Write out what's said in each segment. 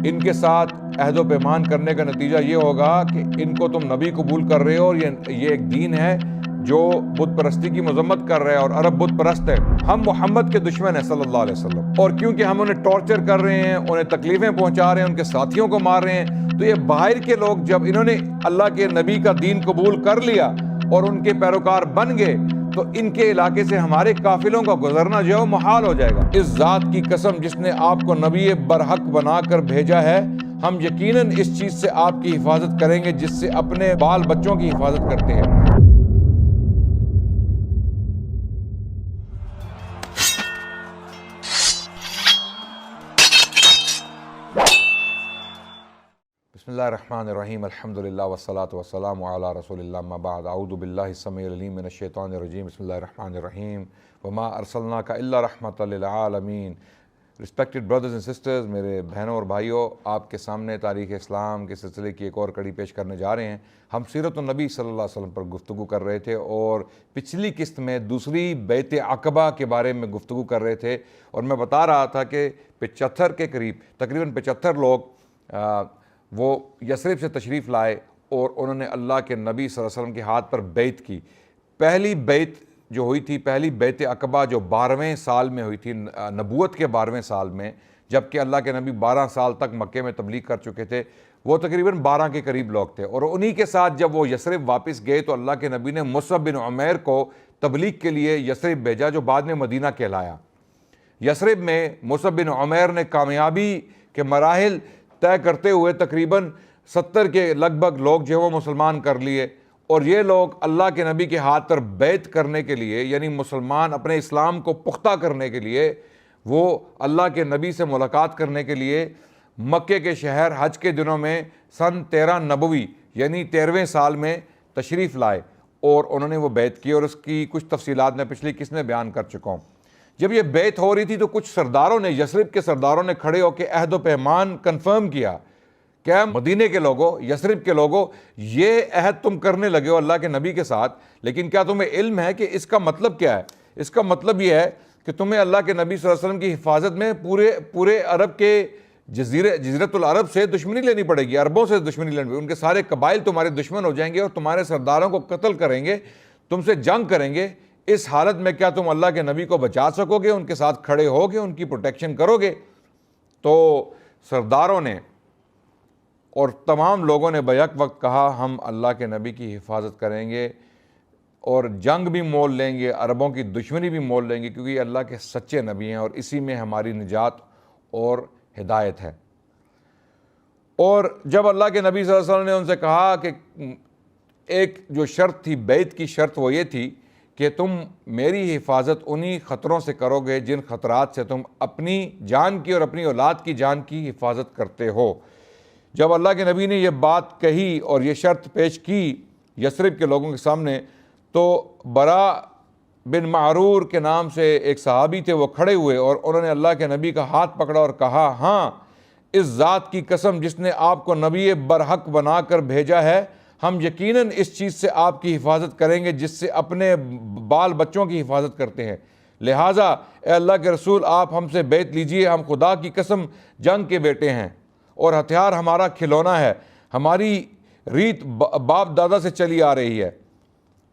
ان کے ساتھ عہد و پیمان کرنے کا نتیجہ یہ ہوگا کہ ان کو تم نبی قبول کر رہے ہو اور یہ ایک دین ہے جو بت پرستی کی مذمت کر رہا ہے اور عرب بت پرست ہے. ہم محمد کے دشمن ہیں صلی اللہ علیہ وسلم, اور کیونکہ ہم انہیں ٹارچر کر رہے ہیں, انہیں تکلیفیں پہنچا رہے ہیں, ان کے ساتھیوں کو مار رہے ہیں, تو یہ باہر کے لوگ جب انہوں نے اللہ کے نبی کا دین قبول کر لیا اور ان کے پیروکار بن گئے تو ان کے علاقے سے ہمارے قافلوں کا گزرنا جو ہے محال ہو جائے گا. اس ذات کی قسم جس نے آپ کو نبی برحق بنا کر بھیجا ہے, ہم یقیناً اس چیز سے آپ کی حفاظت کریں گے جس سے اپنے بال بچوں کی حفاظت کرتے ہیں. بسم اللہ الرحمن الرحیم, الحمدللہ والصلاة والسلام علی رسول اللہ, اما بعد, اعوذ باللہ السمیع العلیم من الشیطان الرجیم, بسم اللہ الرحمن الرحیم, وما ارسلناک الا رحمۃ للعالمین. رسپیکٹڈ بردرز اینڈ سسٹرز, میرے بہنوں اور بھائیوں, آپ کے سامنے تاریخ اسلام کے سلسلے کی ایک اور کڑی پیش کرنے جا رہے ہیں. ہم سیرت النبی صلی اللہ علیہ وسلم پر گفتگو کر رہے تھے اور پچھلی قسط میں دوسری بیعت عقبہ کے بارے میں گفتگو کر رہے تھے, اور میں بتا رہا تھا کہ 75 کے قریب, تقریباً 75 لوگ وہ یثرب سے تشریف لائے اور انہوں نے اللہ کے نبی صلی اللہ علیہ وسلم کے ہاتھ پر بیعت کی. پہلی بیعت جو ہوئی تھی, پہلی بیعت عقبہ جو 12ویں سال میں ہوئی تھی, نبوت کے 12ویں سال میں, جبکہ اللہ کے نبی 12 سال تک مکے میں تبلیغ کر چکے تھے, وہ تقریباً 12 کے قریب لوگ تھے. اور انہی کے ساتھ جب وہ یثرب واپس گئے تو اللہ کے نبی نے مصعب بن عمیر کو تبلیغ کے لیے یثرب بھیجا, جو بعد میں مدینہ کہلایا. یثرب میں مصعب بن عمیر نے کامیابی کے مراحل طے کرتے ہوئے تقریباً 70 کے لگ بھگ لوگ جو وہ مسلمان کر لیے, اور یہ لوگ اللہ کے نبی کے ہاتھ پر بیعت کرنے کے لیے, یعنی مسلمان اپنے اسلام کو پختہ کرنے کے لیے, وہ اللہ کے نبی سے ملاقات کرنے کے لیے مکے کے شہر حج کے دنوں میں سن 13 نبوی یعنی 13ویں سال میں تشریف لائے, اور انہوں نے وہ بیعت کی, اور اس کی کچھ تفصیلات میں پچھلی قسط میں بیان کر چکا ہوں. جب یہ بیعت ہو رہی تھی تو کچھ سرداروں نے, یثرب کے سرداروں نے کھڑے ہو کے عہد و پیمان کنفرم کیا. کیا مدینے کے لوگوں, یثرب کے لوگوں, یہ عہد تم کرنے لگے ہو اللہ کے نبی کے ساتھ, لیکن کیا تمہیں علم ہے کہ اس کا مطلب کیا ہے؟ اس کا مطلب یہ ہے کہ تمہیں اللہ کے نبی صلی اللہ علیہ وسلم کی حفاظت میں پورے عرب کے جزیرت العرب سے دشمنی لینی پڑے گی, عربوں سے دشمنی لینی پڑے گی, ان کے سارے قبائل تمہارے دشمن ہو جائیں گے اور تمہارے سرداروں کو قتل کریں گے, تم سے جنگ کریں گے. اس حالت میں کیا تم اللہ کے نبی کو بچا سکو گے, ان کے ساتھ کھڑے ہو گے, ان کی پروٹیکشن کرو گے؟ تو سرداروں نے اور تمام لوگوں نے بیک وقت کہا, ہم اللہ کے نبی کی حفاظت کریں گے اور جنگ بھی مول لیں گے, عربوں کی دشمنی بھی مول لیں گے, کیونکہ یہ اللہ کے سچے نبی ہیں اور اسی میں ہماری نجات اور ہدایت ہے. اور جب اللہ کے نبی صلی اللہ علیہ وسلم نے ان سے کہا کہ ایک جو شرط تھی, بیعت کی شرط, وہ یہ تھی کہ تم میری حفاظت انہی خطروں سے کرو گے جن خطرات سے تم اپنی جان کی اور اپنی اولاد کی جان کی حفاظت کرتے ہو. جب اللہ کے نبی نے یہ بات کہی اور یہ شرط پیش کی یثرب کے لوگوں کے سامنے, تو برا بن معرور کے نام سے ایک صحابی تھے, وہ کھڑے ہوئے اور انہوں نے اللہ کے نبی کا ہاتھ پکڑا اور کہا, ہاں, اس ذات کی قسم جس نے آپ کو نبی برحق بنا کر بھیجا ہے, ہم یقیناً اس چیز سے آپ کی حفاظت کریں گے جس سے اپنے بال بچوں کی حفاظت کرتے ہیں. لہٰذا اے اللہ کے رسول, آپ ہم سے بیعت لیجئے, ہم خدا کی قسم جنگ کے بیٹے ہیں اور ہتھیار ہمارا کھلونا ہے, ہماری ریت باپ دادا سے چلی آ رہی ہے.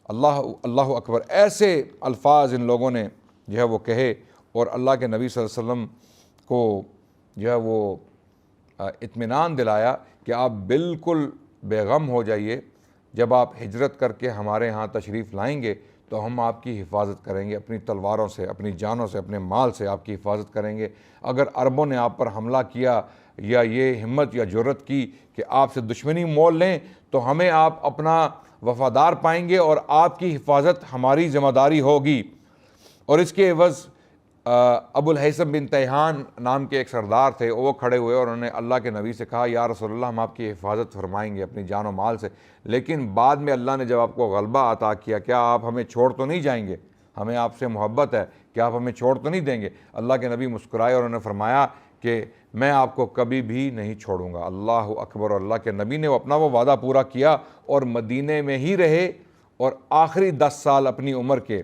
اللہ اکبر. ایسے الفاظ ان لوگوں نے جو ہے وہ کہے, اور اللہ کے نبی صلی اللہ علیہ وسلم کو جو ہے وہ اطمینان دلایا کہ آپ بالکل بے غم ہو جائیے, جب آپ ہجرت کر کے ہمارے ہاں تشریف لائیں گے تو ہم آپ کی حفاظت کریں گے, اپنی تلواروں سے, اپنی جانوں سے, اپنے مال سے آپ کی حفاظت کریں گے. اگر عربوں نے آپ پر حملہ کیا یا یہ ہمت یا جرت کی کہ آپ سے دشمنی مول لیں, تو ہمیں آپ اپنا وفادار پائیں گے اور آپ کی حفاظت ہماری ذمہ داری ہوگی. اور اس کے عوض ابو الہیثم بن تیہان نام کے ایک سردار تھے, وہ کھڑے ہوئے اور انہوں نے اللہ کے نبی سے کہا, یا رسول اللہ, ہم آپ کی حفاظت فرمائیں گے اپنی جان و مال سے, لیکن بعد میں اللہ نے جب آپ کو غلبہ عطا کیا, کیا آپ ہمیں چھوڑ تو نہیں جائیں گے؟ ہمیں آپ سے محبت ہے, کیا آپ ہمیں چھوڑ تو نہیں دیں گے؟ اللہ کے نبی مسکرائے اور انہوں نے فرمایا کہ میں آپ کو کبھی بھی نہیں چھوڑوں گا. اللہ اکبر. اور اللہ کے نبی نے اپنا وہ وعدہ پورا کیا اور مدینے میں ہی رہے, اور آخری 10 سال اپنی عمر کے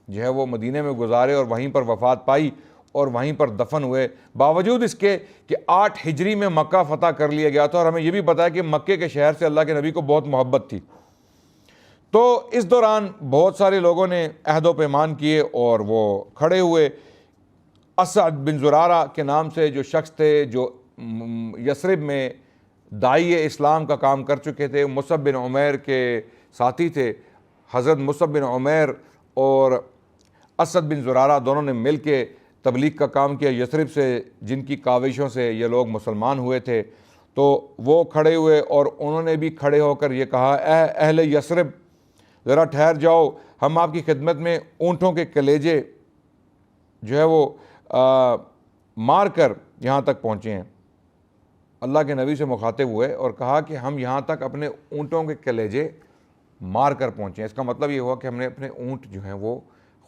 جو ہے وہ مدینے میں گزارے اور وہیں پر وفات پائی. اور وہیں پر دفن ہوئے، باوجود اس کے کہ 8 ہجری میں مکہ فتح کر لیا گیا تھا، اور ہمیں یہ بھی پتا ہے کہ مکے کے شہر سے اللہ کے نبی کو بہت محبت تھی۔ تو اس دوران بہت سارے لوگوں نے عہد و پیمان کیے اور وہ کھڑے ہوئے۔ اسعد بن زرارہ کے نام سے جو شخص تھے، جو یثرب میں داعی اسلام کا کام کر چکے تھے، مصعب بن عمیر کے ساتھی تھے، حضرت مصعب بن عمیر اور اسعد بن زرارہ دونوں نے مل کے تبلیغ کا کام کیا یثرب سے، جن کی کاوشوں سے یہ لوگ مسلمان ہوئے تھے۔ تو وہ کھڑے ہوئے اور انہوں نے بھی کھڑے ہو کر یہ کہا، اے اہل یثرب ذرا ٹھہر جاؤ، ہم آپ کی خدمت میں اونٹوں کے کلیجے جو ہے وہ مار کر یہاں تک پہنچے ہیں۔ اللہ کے نبی سے مخاطب ہوئے اور کہا کہ ہم یہاں تک اپنے اونٹوں کے کلیجے مار کر پہنچے ہیں۔ اس کا مطلب یہ ہوا کہ ہم نے اپنے اونٹ جو ہیں وہ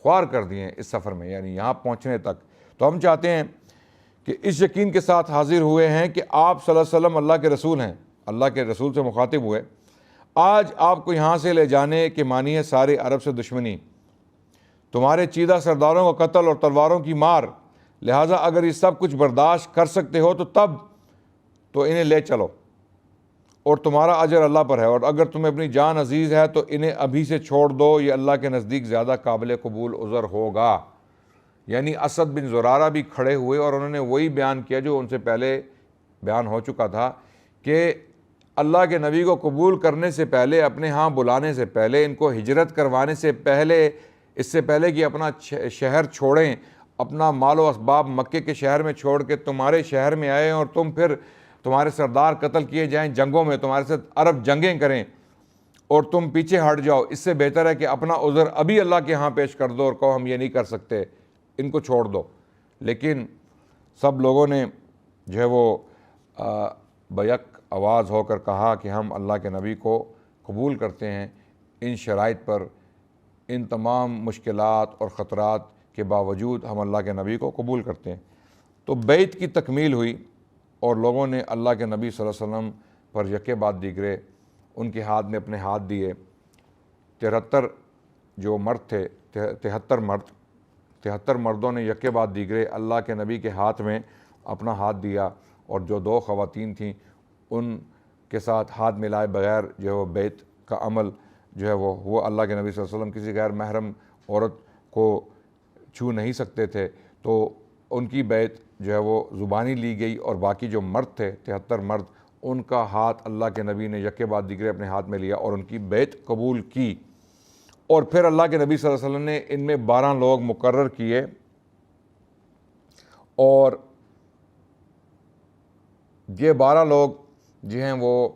خوار کر دیے ہیں اس سفر میں، یعنی یہاں پہنچنے تک۔ تو ہم چاہتے ہیں کہ اس یقین کے ساتھ حاضر ہوئے ہیں کہ آپ صلی اللہ علیہ وسلم اللہ کے رسول ہیں، اللہ کے رسول سے مخاطب ہوئے، آج آپ کو یہاں سے لے جانے کے معنی ہے سارے عرب سے دشمنی، تمہارے چیدہ سرداروں کا قتل اور تلواروں کی مار، لہٰذا اگر یہ سب کچھ برداشت کر سکتے ہو تو انہیں لے چلو، اور تمہارا اجر اللہ پر ہے، اور اگر تمہیں اپنی جان عزیز ہے تو انہیں ابھی سے چھوڑ دو، یہ اللہ کے نزدیک زیادہ قابل قبول عذر ہوگا۔ یعنی اسد بن زرارہ بھی کھڑے ہوئے اور انہوں نے وہی بیان کیا جو ان سے پہلے بیان ہو چکا تھا کہ اللہ کے نبی کو قبول کرنے سے پہلے، اپنے ہاں بلانے سے پہلے، ان کو ہجرت کروانے سے پہلے، اس سے پہلے کہ اپنا شہر چھوڑیں، اپنا مال و اسباب مکے کے شہر میں چھوڑ کے تمہارے شہر میں آئے اور پھر تمہارے سردار قتل کیے جائیں جنگوں میں، تمہارے ساتھ عرب جنگیں کریں اور تم پیچھے ہٹ جاؤ، اس سے بہتر ہے کہ اپنا عذر ابھی اللہ کے ہاں پیش کر دو اور کہو ہم یہ نہیں کر سکتے، ان کو چھوڑ دو۔ لیکن سب لوگوں نے جو ہے وہ بیک آواز ہو کر کہا کہ ہم اللہ کے نبی کو قبول کرتے ہیں، ان شرائط پر، ان تمام مشکلات اور خطرات کے باوجود ہم اللہ کے نبی کو قبول کرتے ہیں۔ تو بیعت کی تکمیل ہوئی اور لوگوں نے اللہ کے نبی صلی اللہ علیہ وسلم پر یکے بعد دیگرے ان کے ہاتھ میں اپنے ہاتھ دیے۔ 73 جو مرد تھے، 73 مردوں نے یکے بعد دیگرے اللہ کے نبی کے ہاتھ میں اپنا ہاتھ دیا، اور جو 2 خواتین تھیں ان کے ساتھ ہاتھ ملائے بغیر جو ہے وہ بیعت کا عمل جو ہے وہ اللہ کے نبی صلی اللہ علیہ وسلم کسی غیر محرم عورت کو چھو نہیں سکتے تھے، تو ان کی بیعت جو ہے وہ زبانی لی گئی، اور باقی جو مرد تھے 73 مرد، ان کا ہاتھ اللہ کے نبی نے یکے بعد دیگرے اپنے ہاتھ میں لیا اور ان کی بیعت قبول کی۔ اور پھر اللہ کے نبی صلی اللہ علیہ وسلم نے ان میں 12 لوگ مقرر کیے، اور یہ 12 لوگ جو ہیں وہ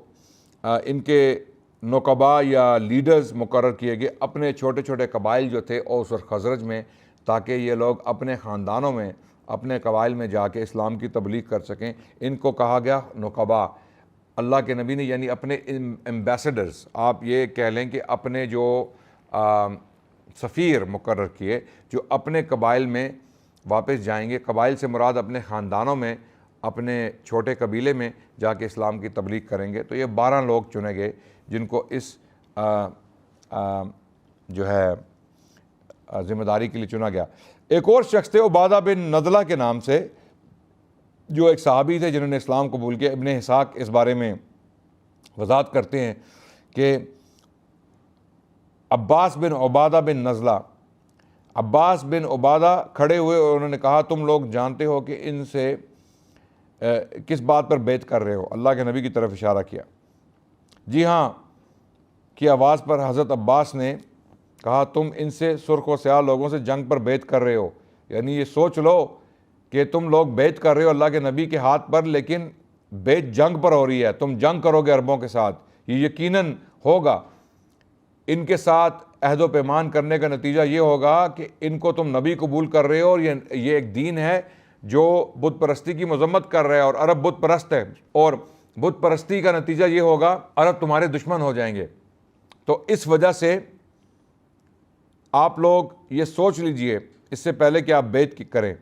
ان کے نقبا یا لیڈرز مقرر کیے گئے اپنے چھوٹے چھوٹے قبائل جو تھے اوس اور خزرج میں، تاکہ یہ لوگ اپنے خاندانوں میں، اپنے قبائل میں جا کے اسلام کی تبلیغ کر سکیں۔ ان کو کہا گیا نقبا۔ اللہ کے نبی نے یعنی اپنے ایمبیسڈرز، آپ یہ کہہ لیں کہ اپنے جو سفیر مقرر کیے، جو اپنے قبائل میں واپس جائیں گے۔ قبائل سے مراد اپنے خاندانوں میں، اپنے چھوٹے قبیلے میں جا کے اسلام کی تبلیغ کریں گے۔ تو یہ 12 لوگ چنے گئے جن کو اس جو ہے ذمہ داری کے لیے چنا گیا۔ ایک اور شخص تھے عبادہ بن نضلہ کے نام سے، جو ایک صحابی تھے جنہوں نے اسلام قبول کیا۔ ابن اسحاق اس بارے میں وضاحت کرتے ہیں کہ عباس بن عبادہ بن نضلہ، عباس بن عبادہ کھڑے ہوئے اور انہوں نے کہا تم لوگ جانتے ہو کہ ان سے کس بات پر بیعت کر رہے ہو؟ اللہ کے نبی کی طرف اشارہ کیا۔ جی ہاں کی آواز پر حضرت عباس نے کہا تم ان سے سرخ و سیاہ لوگوں سے جنگ پر بیعت کر رہے ہو، یعنی یہ سوچ لو کہ تم لوگ بیعت کر رہے ہو اللہ کے نبی کے ہاتھ پر، لیکن بیعت جنگ پر ہو رہی ہے، تم جنگ کرو گے عربوں کے ساتھ، یہ یقیناً ہوگا۔ ان کے ساتھ عہد و پیمان کرنے کا نتیجہ یہ ہوگا کہ ان کو تم نبی قبول کر رہے ہو، اور یہ ایک دین ہے جو بت پرستی کی مذمت کر رہا ہے، اور عرب بت پرست ہے، اور بت پرستی کا نتیجہ یہ ہوگا عرب تمہارے دشمن ہو جائیں گے۔ تو اس وجہ سے آپ لوگ یہ سوچ لیجئے اس سے پہلے کہ آپ بیعت کریں،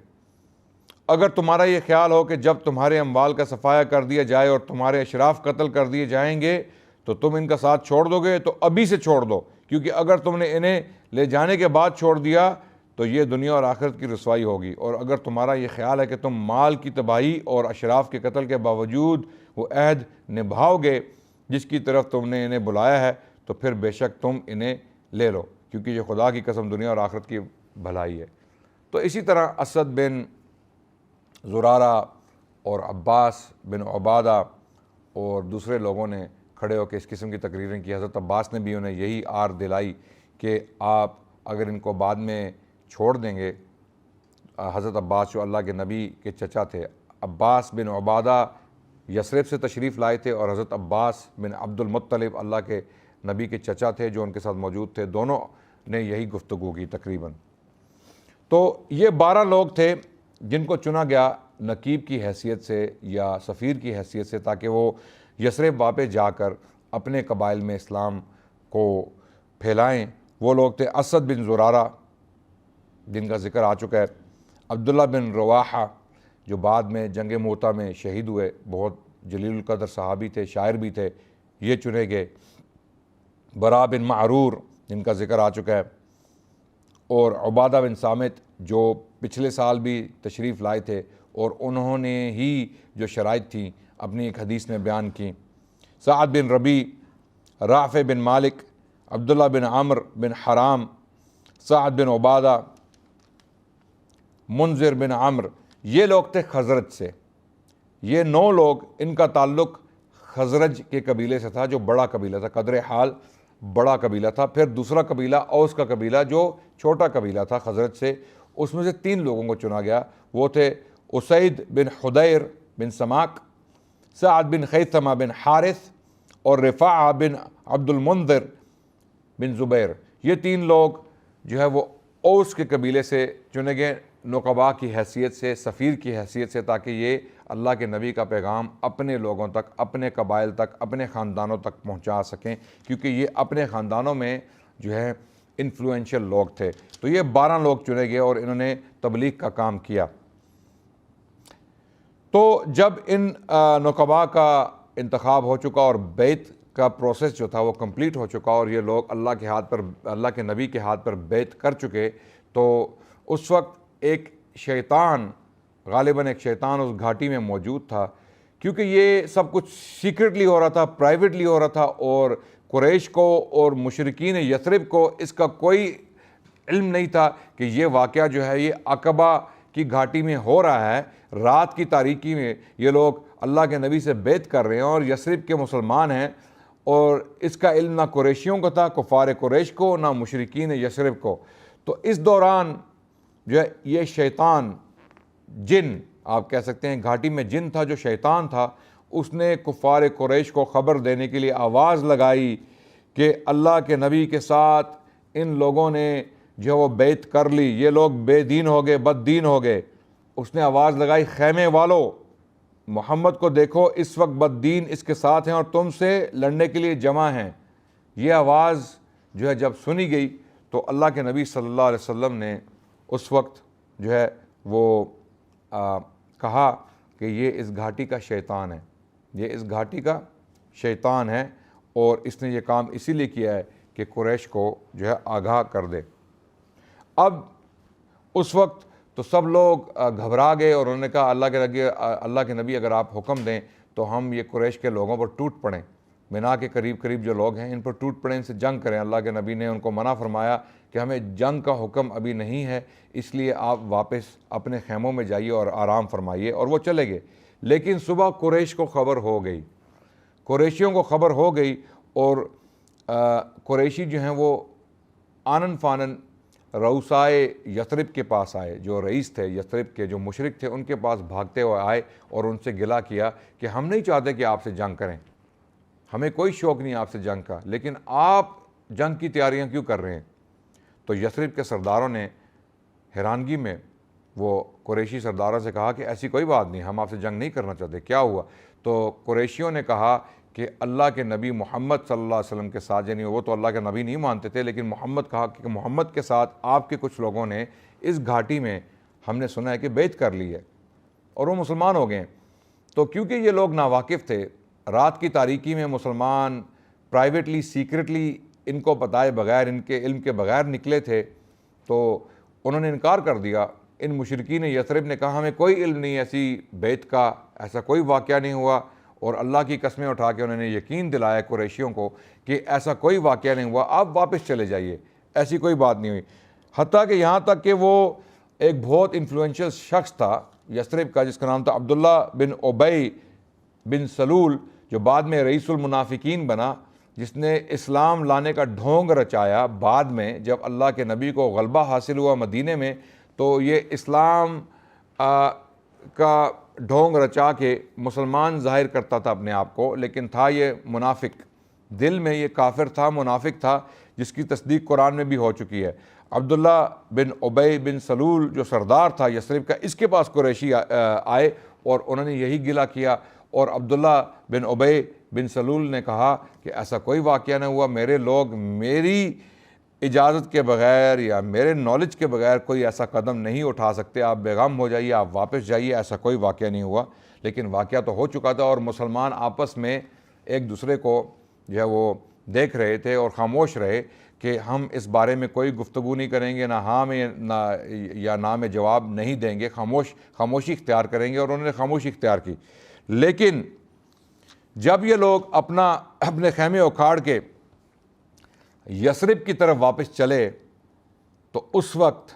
اگر تمہارا یہ خیال ہو کہ جب تمہارے اموال کا صفایا کر دیا جائے اور تمہارے اشراف قتل کر دیے جائیں گے تو تم ان کا ساتھ چھوڑ دو گے، تو ابھی سے چھوڑ دو، کیونکہ اگر تم نے انہیں لے جانے کے بعد چھوڑ دیا تو یہ دنیا اور آخرت کی رسوائی ہوگی، اور اگر تمہارا یہ خیال ہے کہ تم مال کی تباہی اور اشراف کے قتل کے باوجود وہ عہد نبھاؤ گے جس کی طرف تم نے انہیں بلایا ہے، تو پھر بے شک تم انہیں لے لو، کیونکہ یہ خدا کی قسم دنیا اور آخرت کی بھلائی ہے۔ تو اسی طرح اسد بن زرارہ اور عباس بن عبادہ اور دوسرے لوگوں نے کھڑے ہو کے اس قسم کی تقریریں کی۔ حضرت عباس نے بھی انہیں یہی آر دلائی کہ آپ اگر ان کو بعد میں چھوڑ دیں گے، حضرت عباس جو اللہ کے نبی کے چچا تھے، عباس بن عبادہ یثرب سے تشریف لائے تھے، اور حضرت عباس بن عبد المطلب اللہ کے نبی کے چچا تھے جو ان کے ساتھ موجود تھے، دونوں نے یہی گفتگو کی تقریباً۔ تو یہ 12 لوگ تھے جن کو چنا گیا نقیب کی حیثیت سے یا سفیر کی حیثیت سے، تاکہ وہ یثرب واپس جا کر اپنے قبائل میں اسلام کو پھیلائیں۔ وہ لوگ تھے اسد بن زرارہ جن کا ذکر آ چکا ہے، عبداللہ بن رواحہ جو بعد میں جنگ موتا میں شہید ہوئے، بہت جلیل القدر صحابی تھے، شاعر بھی تھے، یہ چنے گئے، برا بن معرور جن کا ذکر آ چکا ہے، اور عبادہ بن صامت جو پچھلے سال بھی تشریف لائے تھے اور انہوں نے ہی جو شرائط تھیں اپنی ایک حدیث میں بیان کی، سعد بن ربیع، رافع بن مالک، عبداللہ بن عمر بن حرام، سعد بن عبادہ، منذر بن عمر، یہ لوگ تھے خزرج سے۔ یہ 9 لوگ، ان کا تعلق خزرج کے قبیلے سے تھا جو بڑا قبیلہ تھا، قدر حال بڑا قبیلہ تھا۔ پھر دوسرا قبیلہ اوس کا قبیلہ جو چھوٹا قبیلہ تھا خزرج سے، اس میں سے 3 لوگوں کو چنا گیا، وہ تھے اسید بن حدیر بن سماک، سعد بن خیثمہ بن حارث اور رفاعہ بن عبد المنذر بن زبیر۔ یہ 3 لوگ جو ہے وہ اوس کے قبیلے سے چنے گئے نقباء کی حیثیت سے، سفیر کی حیثیت سے، تاکہ یہ اللہ کے نبی کا پیغام اپنے لوگوں تک، اپنے قبائل تک، اپنے خاندانوں تک پہنچا سکیں، کیونکہ یہ اپنے خاندانوں میں جو ہے انفلوئنشل لوگ تھے۔ تو یہ 12 لوگ چنے گئے اور انہوں نے تبلیغ کا کام کیا۔ تو جب ان نقباء کا انتخاب ہو چکا اور بیعت کا پروسیس جو تھا وہ کمپلیٹ ہو چکا، اور یہ لوگ اللہ کے نبی کے ہاتھ پر بیعت کر چکے، تو اس وقت ایک شیطان، غالباً ایک شیطان اس گھاٹی میں موجود تھا، کیونکہ یہ سب کچھ سیکرٹلی ہو رہا تھا، پرائیویٹلی ہو رہا تھا، اور قریش کو اور مشرکین یثرب کو اس کا کوئی علم نہیں تھا کہ یہ واقعہ جو ہے یہ عقبہ کی گھاٹی میں ہو رہا ہے۔ رات کی تاریکی میں یہ لوگ اللہ کے نبی سے بیعت کر رہے ہیں اور یثرب کے مسلمان ہیں، اور اس کا علم نہ قریشیوں کو تھا، کفار قریش کو، نہ مشرکین یثرب کو۔ تو اس دوران جو ہے یہ شیطان، جن آپ کہہ سکتے ہیں، گھاٹی میں جن تھا جو شیطان تھا، اس نے کفار قریش کو خبر دینے کے لیے آواز لگائی کہ اللہ کے نبی کے ساتھ ان لوگوں نے جو وہ بیعت کر لی، یہ لوگ بے دین ہو گئے، بد دین ہو گئے۔ اس نے آواز لگائی، خیمے والو، محمد کو دیکھو، اس وقت بد دین اس کے ساتھ ہیں اور تم سے لڑنے کے لیے جمع ہیں۔ یہ آواز جو ہے جب سنی گئی تو اللہ کے نبی صلی اللہ علیہ وسلم نے اس وقت جو ہے وہ کہا کہ یہ اس گھاٹی کا شیطان ہے، یہ اس گھاٹی کا شیطان ہے، اور اس نے یہ کام اسی لیے کیا ہے کہ قریش کو جو ہے آگاہ کر دے۔ اب اس وقت تو سب لوگ گھبرا گئے اور انہوں نے کہا اللہ کے نبی اگر آپ حکم دیں تو ہم یہ قریش کے لوگوں پر ٹوٹ پڑیں، مینا کے قریب جو لوگ ہیں ان پر ٹوٹ پڑیں، ان سے جنگ کریں۔ اللہ کے نبی نے ان کو منع فرمایا کہ ہمیں جنگ کا حکم ابھی نہیں ہے، اس لیے آپ واپس اپنے خیموں میں جائیے اور آرام فرمائیے، اور وہ چلے گئے۔ لیکن صبح قریش کو خبر ہو گئی، قریشیوں کو خبر ہو گئی، اور قریشی جو ہیں وہ آنن فانن رؤسائے یثرب کے پاس آئے، جو رئیس تھے یثرب کے، جو مشرک تھے، ان کے پاس بھاگتے ہوئے آئے اور ان سے گلہ کیا کہ ہم نہیں چاہتے کہ آپ سے جنگ کریں، ہمیں کوئی شوق نہیں آپ سے جنگ کا، لیکن آپ جنگ کی تیاریاں کیوں کر رہے ہیں؟ تو یثرب کے سرداروں نے حیرانگی میں وہ قریشی سرداروں سے کہا کہ ایسی کوئی بات نہیں، ہم آپ سے جنگ نہیں کرنا چاہتے، کیا ہوا؟ تو قریشیوں نے کہا کہ اللہ کے نبی محمد صلی اللہ علیہ وسلم کے ساتھ، یعنی وہ تو اللہ کے نبی نہیں مانتے تھے، لیکن محمد کہا کہ محمد کے ساتھ آپ کے کچھ لوگوں نے اس گھاٹی میں ہم نے سنا ہے کہ بیعت کر لی ہے اور وہ مسلمان ہو گئے ہیں۔ تو کیونکہ یہ لوگ ناواقف تھے، رات کی تاریکی میں مسلمان پرائیویٹلی، سیکرٹلی ان کو بتائے بغیر، ان کے علم کے بغیر نکلے تھے، تو انہوں نے انکار کر دیا۔ ان مشرکین یثرب نے کہا ہمیں کوئی علم نہیں ایسی بیعت کا، ایسا کوئی واقعہ نہیں ہوا، اور اللہ کی قسمیں اٹھا کے انہوں نے یقین دلایا قریشیوں کو کہ ایسا کوئی واقعہ نہیں ہوا، آپ واپس چلے جائیے، ایسی کوئی بات نہیں ہوئی۔ حتیٰ کہ یہاں تک کہ وہ ایک بہت انفلوئنشل شخص تھا یثرب کا، جس کا نام تھا عبداللہ بن ابی بن سلول، جو بعد میں رئیس المنافقین بنا، جس نے اسلام لانے کا ڈھونگ رچایا بعد میں جب اللہ کے نبی کو غلبہ حاصل ہوا مدینے میں، تو یہ اسلام کا ڈھونگ رچا کے مسلمان ظاہر کرتا تھا اپنے آپ کو، لیکن تھا یہ منافق، دل میں یہ کافر تھا، منافق تھا، جس کی تصدیق قرآن میں بھی ہو چکی ہے۔ عبداللہ بن ابی بن سلول جو سردار تھا یثرب کا، اس کے پاس قریشی آئے اور انہوں نے یہی گلہ کیا، اور عبداللہ بن ابی بن سلول نے کہا کہ ایسا کوئی واقعہ نہ ہوا، میرے لوگ میری اجازت کے بغیر یا میرے نالج کے بغیر کوئی ایسا قدم نہیں اٹھا سکتے، آپ بیغم ہو جائیے، آپ واپس جائیے، ایسا کوئی واقعہ نہیں ہوا۔ لیکن واقعہ تو ہو چکا تھا، اور مسلمان آپس میں ایک دوسرے کو جو ہے وہ دیکھ رہے تھے اور خاموش رہے کہ ہم اس بارے میں کوئی گفتگو نہیں کریں گے، نہ ہاں میں یا نہ میں جواب نہیں دیں گے، خاموشی اختیار کریں گے، اور انہوں نے خاموشی اختیار کی۔ لیکن جب یہ لوگ اپنے خیمے اکھاڑ کے یثرب کی طرف واپس چلے، تو اس وقت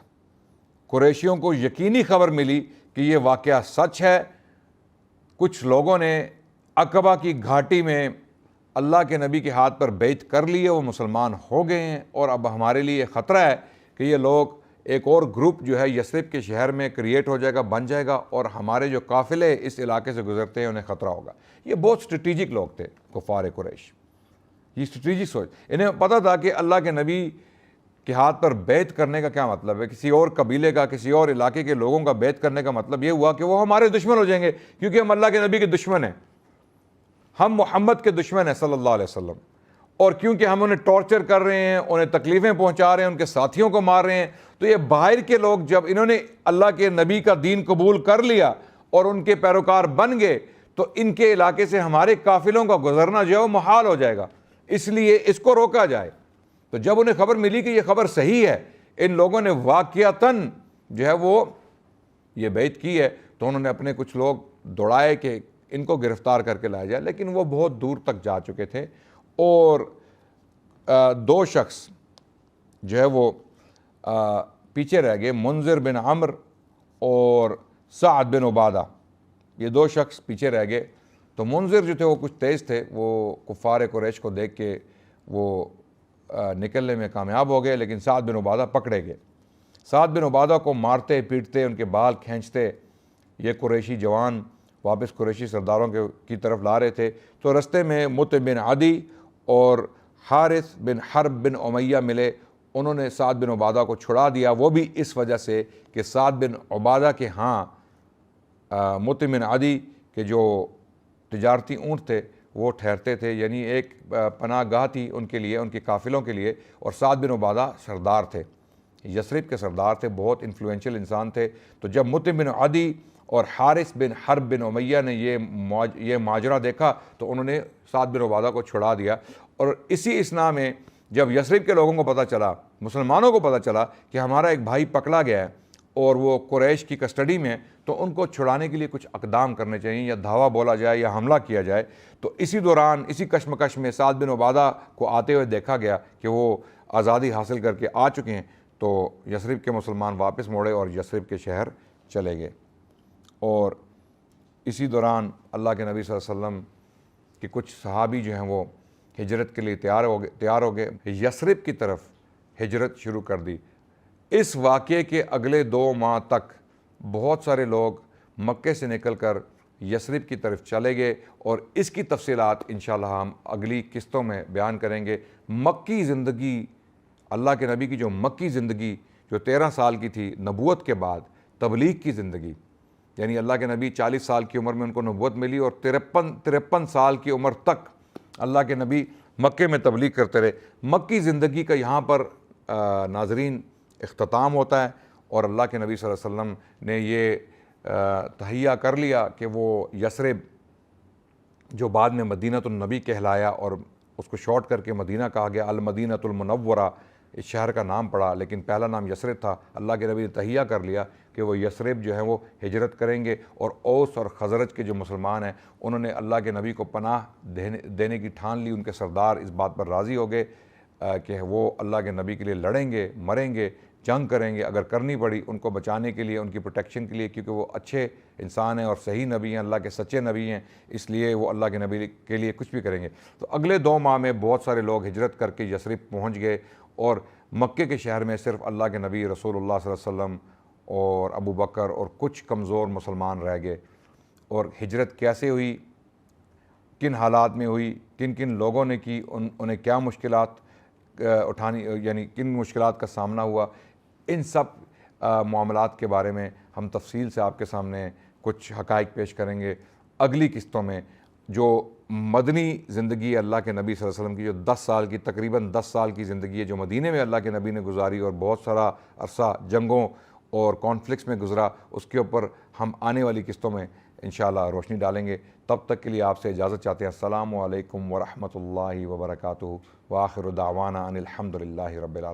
قریشیوں کو یقینی خبر ملی کہ یہ واقعہ سچ ہے۔ کچھ لوگوں نے عقبہ کی گھاٹی میں اللہ کے نبی کے ہاتھ پر بیعت کر لی ہے، وہ مسلمان ہو گئے ہیں، اور اب ہمارے لیے خطرہ ہے کہ یہ لوگ ایک اور گروپ جو ہے یثرب کے شہر میں کریٹ ہو جائے گا، بن جائے گا، اور ہمارے جو قافلے اس علاقے سے گزرتے ہیں انہیں خطرہ ہوگا۔ یہ بہت اسٹریٹجک لوگ تھے کفار قریش، یہ اسٹریٹجک سوچ، انہیں پتہ تھا کہ اللہ کے نبی کے ہاتھ پر بیعت کرنے کا کیا مطلب ہے۔ کسی اور قبیلے کا، کسی اور علاقے کے لوگوں کا بیعت کرنے کا مطلب یہ ہوا کہ وہ ہمارے دشمن ہو جائیں گے، کیونکہ ہم اللہ کے نبی کے دشمن ہیں، ہم محمد کے دشمن ہیں صلی اللہ علیہ وسلم، اور کیونکہ ہم انہیں ٹارچر کر رہے ہیں، انہیں تکلیفیں پہنچا رہے ہیں، ان کے ساتھیوں کو مار رہے ہیں، تو یہ باہر کے لوگ جب انہوں نے اللہ کے نبی کا دین قبول کر لیا اور ان کے پیروکار بن گئے، تو ان کے علاقے سے ہمارے قافلوں کا گزرنا جو ہے وہ محال ہو جائے گا، اس لیے اس کو روکا جائے۔ تو جب انہیں خبر ملی کہ یہ خبر صحیح ہے، ان لوگوں نے واقعتاً جو ہے وہ یہ بیعت کی ہے، تو انہوں نے اپنے کچھ لوگ دوڑائے کہ ان کو گرفتار کر کے لایا جائے، لیکن وہ بہت دور تک جا چکے تھے، اور دو شخص جو ہے وہ پیچھے رہ گئے، منذر بن عمر اور سعد بن عبادہ، یہ دو شخص پیچھے رہ گئے۔ تو منذر جو تھے وہ کچھ تیز تھے، وہ کفار قریش کو دیکھ کے وہ نکلنے میں کامیاب ہو گئے، لیکن سعد بن عبادہ پکڑے گئے۔ سعد بن عبادہ کو مارتے پیٹتے، ان کے بال کھینچتے یہ قریشی جوان واپس قریشی سرداروں کی طرف لا رہے تھے، تو رستے میں مطع بن عدی اور حارث بن حرب بن امیہ ملے، انہوں نے سعد بن عبادہ کو چھڑا دیا، وہ بھی اس وجہ سے کہ سعد بن عبادہ کے ہاں مطع بن عدی کے جو تجارتی اونٹ تھے وہ ٹھہرتے تھے، یعنی ایک پناہ گاہ تھی ان کے لیے، ان کے قافلوں کے لیے، اور سعد بن عبادہ سردار تھے، یثرب کے سردار تھے، بہت انفلوئنشل انسان تھے۔ تو جب مطع بن عدی اور حارث بن حرب بن امیہ نے یہ ماجرا دیکھا تو انہوں نے سعد بن عبادہ کو چھڑا دیا، اور اسی اثناء میں جب یثرب کے لوگوں کو پتہ چلا، مسلمانوں کو پتہ چلا کہ ہمارا ایک بھائی پکڑا گیا ہے اور وہ قریش کی کسٹڈی میں، تو ان کو چھڑانے کے لیے کچھ اقدام کرنے چاہیے، یا دھاوا بولا جائے یا حملہ کیا جائے۔ تو اسی دوران اسی کشمکش میں سعد بن عبادہ کو آتے ہوئے دیکھا گیا کہ وہ آزادی حاصل کر کے آ چکے ہیں، تو یثرب کے مسلمان واپس موڑے اور یثرب کے شہر چلے گئے۔ اور اسی دوران اللہ کے نبی صلی اللہ علیہ وسلم کے کچھ صحابی جو ہیں وہ ہجرت کے لیے تیار ہو گئے، یثرب کی طرف ہجرت شروع کر دی۔ اس واقعے کے اگلے 2 ماہ تک بہت سارے لوگ مکے سے نکل کر یثرب کی طرف چلے گئے، اور اس کی تفصیلات انشاءاللہ ہم اگلی قسطوں میں بیان کریں گے۔ مکی زندگی، اللہ کے نبی کی جو مکی زندگی جو 13 سال کی تھی نبوت کے بعد، تبلیغ کی زندگی، یعنی اللہ کے نبی 40 سال کی عمر میں ان کو نبوت ملی، اور 53 سال کی عمر تک اللہ کے نبی مکے میں تبلیغ کرتے رہے۔ مکی زندگی کا یہاں پر ناظرین اختتام ہوتا ہے، اور اللہ کے نبی صلی اللہ علیہ وسلم نے یہ تہیہ کر لیا کہ وہ یثرب جو بعد میں مدینۃ النبی کہلایا، اور اس کو شارٹ کر کے مدینہ کہا گیا، المدینۃ المنورہ، اس شہر کا نام پڑا لیکن پہلا نام یثرب تھا، اللہ کے نبی نے تہیہ کر لیا کہ وہ یثرب جو ہے وہ ہجرت کریں گے، اور اوس اور خزرج کے جو مسلمان ہیں انہوں نے اللہ کے نبی کو پناہ دینے کی ٹھان لی۔ ان کے سردار اس بات پر راضی ہو گئے کہ وہ اللہ کے نبی کے لیے لڑیں گے، مریں گے، جنگ کریں گے، اگر کرنی پڑی ان کو بچانے کے لیے، ان کی پروٹیکشن کے لیے، کیونکہ وہ اچھے انسان ہیں اور صحیح نبی ہیں، اللہ کے سچے نبی ہیں، اس لیے وہ اللہ کے نبی کے لیے کچھ بھی کریں گے۔ تو اگلے 2 ماہ میں بہت سارے لوگ ہجرت کر کے یثرب پہنچ گئے، اور مکے کے شہر میں صرف اللہ کے نبی رسول اللہ صلی اللہ علیہ وسلم اور ابو بکر اور کچھ کمزور مسلمان رہ گئے۔ اور ہجرت کیسے ہوئی، کن حالات میں ہوئی، کن کن لوگوں نے کی، انہیں کیا مشکلات اٹھانی، یعنی کن مشکلات کا سامنا ہوا، ان سب معاملات کے بارے میں ہم تفصیل سے آپ کے سامنے کچھ حقائق پیش کریں گے اگلی قسطوں میں۔ جو مدنی زندگی ہے اللہ کے نبی صلی اللہ علیہ وسلم کی، جو 10 سال کی تقریباً 10 سال کی زندگی ہے جو مدینے میں اللہ کے نبی نے گزاری اور بہت سارا عرصہ جنگوں اور کانفلکٹس میں گزرا، اس کے اوپر ہم آنے والی قسطوں میں انشاءاللہ روشنی ڈالیں گے۔ تب تک کے لیے آپ سے اجازت چاہتے ہیں۔ السلام علیکم ورحمۃ اللہ وبرکاتہ، وآخر دعوانا ان الحمد للہ رب العالمین۔